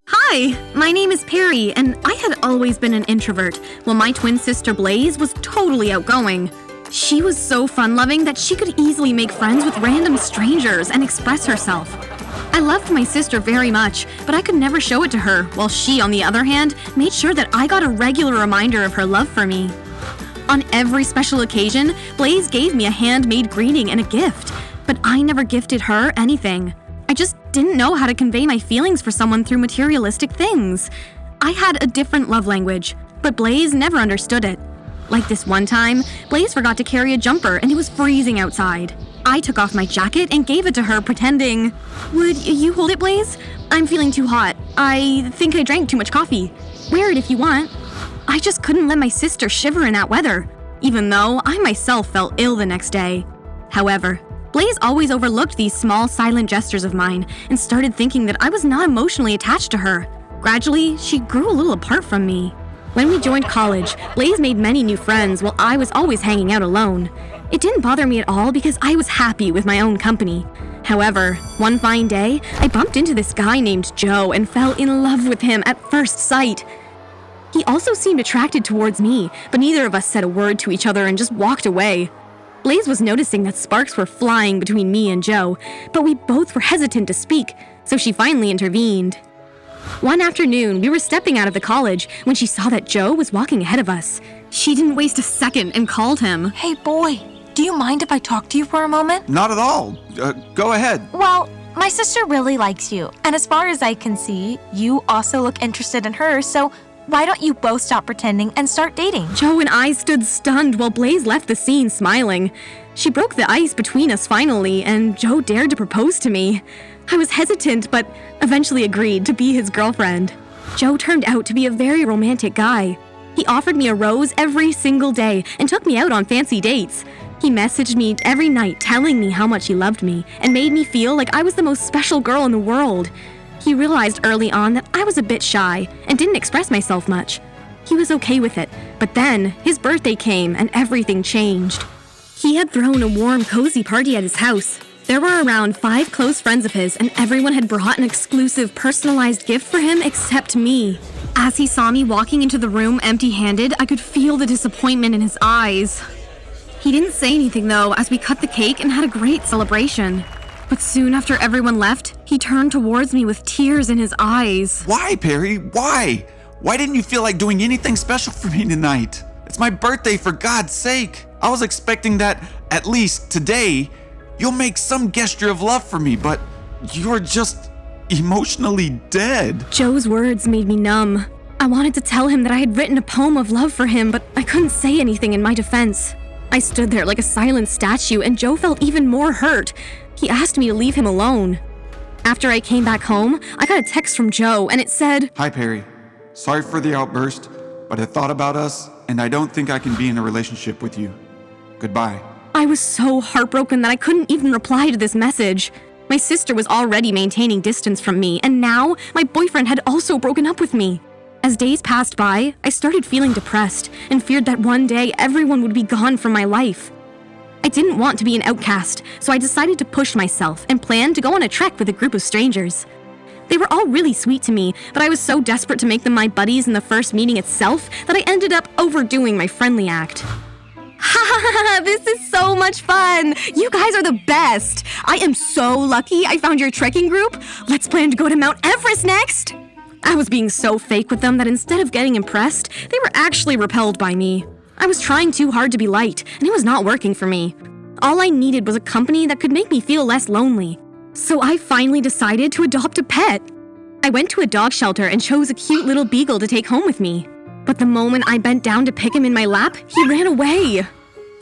Hi, my name is Perry, and I had always been an introvert, while my twin sister Blaze was totally outgoing. She was so fun-loving that she could easily make friends with random strangers and express herself. I loved my sister very much, but I could never show it to her, while she, on the other hand, made sure that I got a regular reminder of her love for me. On every special occasion, Blaze gave me a handmade greeting and a gift, but I never gifted her anything. I just didn't know how to convey my feelings for someone through materialistic things. I had a different love language, but Blaze never understood it. Like this one time, Blaze forgot to carry a jumper and it was freezing outside. I took off my jacket and gave it to her, pretending, "Would you hold it, Blaze? I'm feeling too hot. I think I drank too much coffee. Wear it if you want." I just couldn't let my sister shiver in that weather, even though I myself felt ill the next day. However, Blaze always overlooked these small, silent gestures of mine and started thinking that I was not emotionally attached to her. Gradually, she grew a little apart from me. When we joined college, Blaze made many new friends while I was always hanging out alone. It didn't bother me at all because I was happy with my own company. However, one fine day, I bumped into this guy named Joe and fell in love with him at first sight. He also seemed attracted towards me, but neither of us said a word to each other and just walked away. Blaze was noticing that sparks were flying between me and Joe, but we both were hesitant to speak, so she finally intervened. One afternoon, we were stepping out of the college when she saw that Joe was walking ahead of us. She didn't waste a second and called him. "Hey boy, do you mind if I talk to you for a moment?" Not at all. Go ahead. Well, my sister really likes you, and as far as I can see, you also look interested in her, so why don't you both stop pretending and start dating? Joe and I stood stunned while Blaze left the scene smiling. She broke the ice between us finally, and Joe dared to propose to me. I was hesitant, but eventually agreed to be his girlfriend. Joe turned out to be a very romantic guy. He offered me a rose every single day and took me out on fancy dates. He messaged me every night telling me how much he loved me and made me feel like I was the most special girl in the world. He realized early on that I was a bit shy and didn't express myself much. He was okay with it, but then his birthday came and everything changed. He had thrown a warm, cozy party at his house. There were around 5 close friends of his, and everyone had brought an exclusive, personalized gift for him except me. As he saw me walking into the room empty-handed, I could feel the disappointment in his eyes. He didn't say anything though, as we cut the cake and had a great celebration. But soon after everyone left, he turned towards me with tears in his eyes. Why, Perry? Why? Why didn't you feel like doing anything special for me tonight? It's my birthday, for God's sake. I was expecting that, at least today, you'll make some gesture of love for me, but you're just emotionally dead. Joe's words made me numb. I wanted to tell him that I had written a poem of love for him, but I couldn't say anything in my defense. I stood there like a silent statue, and Joe felt even more hurt. He asked me to leave him alone. After I came back home, I got a text from Joe, and it said, "Hi, Perry. Sorry for the outburst, but I thought about us, and I don't think I can be in a relationship with you. Goodbye." I was so heartbroken that I couldn't even reply to this message. My sister was already maintaining distance from me, and now my boyfriend had also broken up with me. As days passed by, I started feeling depressed and feared that one day everyone would be gone from my life. I didn't want to be an outcast, so I decided to push myself and planned to go on a trek with a group of strangers. They were all really sweet to me, but I was so desperate to make them my buddies in the first meeting itself that I ended up overdoing my friendly act. Ha ha ha! This is so much fun! You guys are the best! I am so lucky I found your trekking group! Let's plan to go to Mount Everest next! I was being so fake with them that instead of getting impressed, they were actually repelled by me. I was trying too hard to be liked, and it was not working for me. All I needed was a company that could make me feel less lonely. So I finally decided to adopt a pet. I went to a dog shelter and chose a cute little beagle to take home with me. But the moment I bent down to pick him in my lap, he ran away.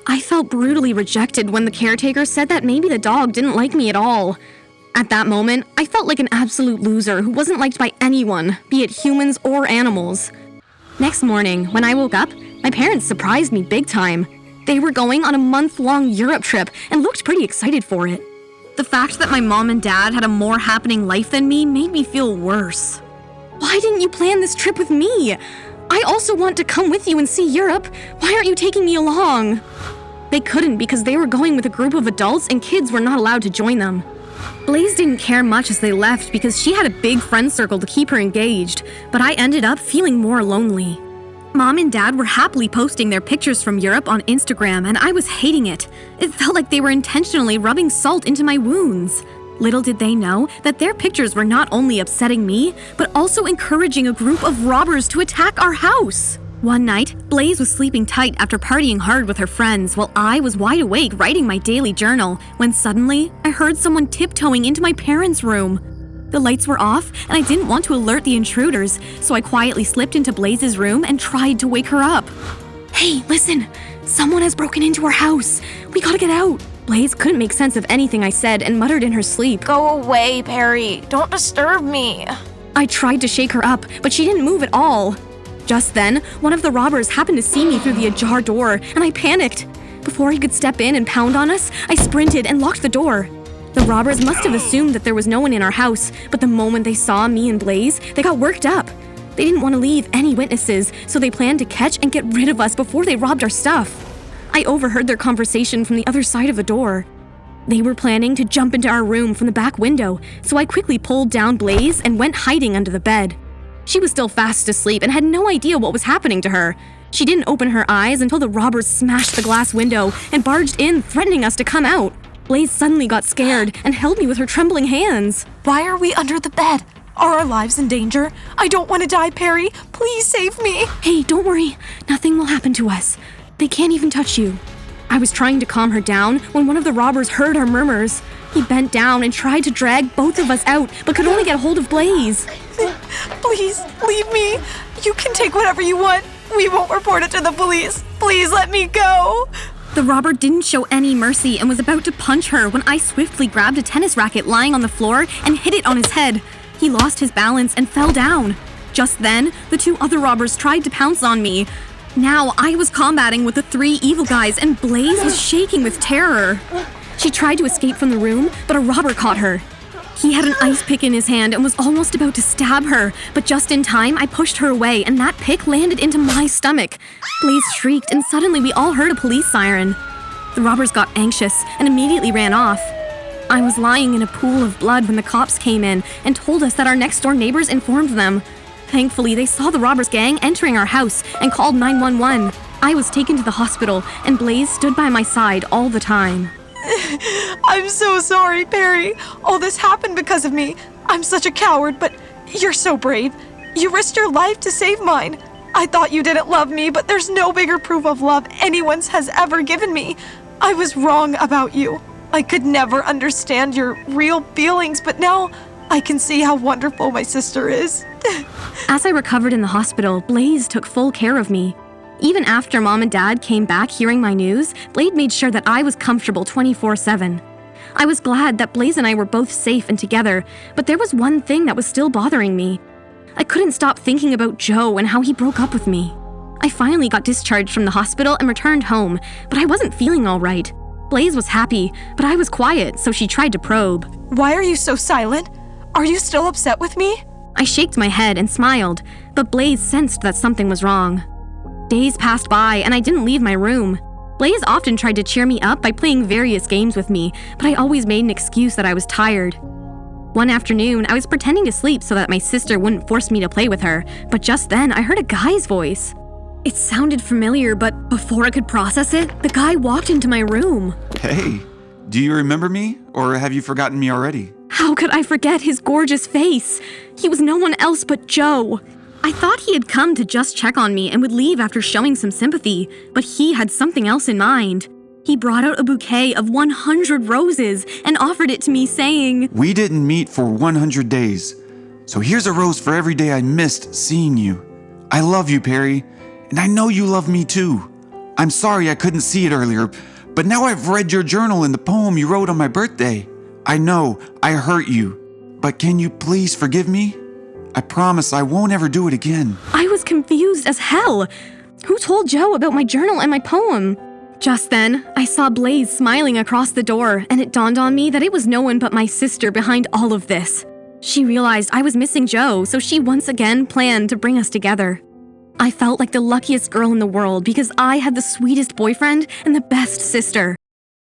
I felt brutally rejected when the caretaker said that maybe the dog didn't like me at all. At that moment, I felt like an absolute loser who wasn't liked by anyone, be it humans or animals. Next morning, when I woke up, my parents surprised me big time. They were going on a month-long Europe trip and looked pretty excited for it. The fact that my mom and dad had a more happening life than me made me feel worse. Why didn't you plan this trip with me? I also want to come with you and see Europe. Why aren't you taking me along? They couldn't because they were going with a group of adults and kids were not allowed to join them. Blaze didn't care much as they left because she had a big friend circle to keep her engaged, but I ended up feeling more lonely. Mom and Dad were happily posting their pictures from Europe on Instagram, and I was hating it. It felt like they were intentionally rubbing salt into my wounds. Little did they know that their pictures were not only upsetting me, but also encouraging a group of robbers to attack our house. One night, Blaze was sleeping tight after partying hard with her friends while I was wide awake writing my daily journal, when suddenly I heard someone tiptoeing into my parents' room. The lights were off, and I didn't want to alert the intruders, so I quietly slipped into Blaze's room and tried to wake her up. "Hey, listen! Someone has broken into our house! We gotta get out!" Blaze couldn't make sense of anything I said and muttered in her sleep. Go away, Perry. Don't disturb me. I tried to shake her up, but she didn't move at all. Just then, one of the robbers happened to see me through the ajar door, and I panicked. Before he could step in and pound on us, I sprinted and locked the door. The robbers must have assumed that there was no one in our house, but the moment they saw me and Blaze, they got worked up. They didn't want to leave any witnesses, so they planned to catch and get rid of us before they robbed our stuff. I overheard their conversation from the other side of the door. They were planning to jump into our room from the back window, so I quickly pulled down Blaze and went hiding under the bed. She was still fast asleep and had no idea what was happening to her. She didn't open her eyes until the robbers smashed the glass window and barged in, threatening us to come out. Blaze suddenly got scared and held me with her trembling hands. Why are we under the bed? Are our lives in danger? I don't want to die, Perry. Please save me. Hey, don't worry. Nothing will happen to us. They can't even touch you. I was trying to calm her down when one of the robbers heard our murmurs. He bent down and tried to drag both of us out, but could only get a hold of Blaze. Please, leave me. You can take whatever you want. We won't report it to the police. Please let me go. The robber didn't show any mercy and was about to punch her when I swiftly grabbed a tennis racket lying on the floor and hit it on his head. He lost his balance and fell down. Just then, the two other robbers tried to pounce on me. Now I was combating with the three evil guys, and Blaze was shaking with terror. She tried to escape from the room, but a robber caught her. He had an ice pick in his hand and was almost about to stab her, but just in time, I pushed her away and that pick landed into my stomach. Blaze shrieked, and suddenly we all heard a police siren. The robbers got anxious and immediately ran off. I was lying in a pool of blood when the cops came in and told us that our next-door neighbors informed them. Thankfully, they saw the robbers gang entering our house and called 911. I was taken to the hospital, and Blaze stood by my side all the time. I'm so sorry, Perry. All this happened because of me. I'm such a coward, but you're so brave. You risked your life to save mine. I thought you didn't love me, but there's no bigger proof of love anyone's has ever given me. I was wrong about you. I could never understand your real feelings, but now I can see how wonderful my sister is. As I recovered in the hospital, Blaze took full care of me. Even after Mom and Dad came back hearing my news, Blaze made sure that I was comfortable 24/7. I was glad that Blaze and I were both safe and together, but there was one thing that was still bothering me. I couldn't stop thinking about Joe and how he broke up with me. I finally got discharged from the hospital and returned home, but I wasn't feeling all right. Blaze was happy, but I was quiet, so she tried to probe. Why are you so silent? Are you still upset with me? I shaked my head and smiled, but Blaze sensed that something was wrong. Days passed by and I didn't leave my room. Blaze often tried to cheer me up by playing various games with me, but I always made an excuse that I was tired. One afternoon, I was pretending to sleep so that my sister wouldn't force me to play with her, but just then I heard a guy's voice. It sounded familiar, but before I could process it, the guy walked into my room. Hey, do you remember me, or have you forgotten me already? How could I forget his gorgeous face? He was no one else but Joe. I thought he had come to just check on me and would leave after showing some sympathy, but he had something else in mind. He brought out a bouquet of 100 roses and offered it to me, saying, We didn't meet for 100 days, so here's a rose for every day I missed seeing you. I love you, Perry, and I know you love me too. I'm sorry I couldn't see it earlier, but now I've read your journal and the poem you wrote on my birthday. I know I hurt you, but can you please forgive me? I promise I won't ever do it again. I was confused as hell. Who told Joe about my journal and my poem? Just then, I saw Blaze smiling across the door, and it dawned on me that it was no one but my sister behind all of this. She realized I was missing Joe, so she once again planned to bring us together. I felt like the luckiest girl in the world because I had the sweetest boyfriend and the best sister.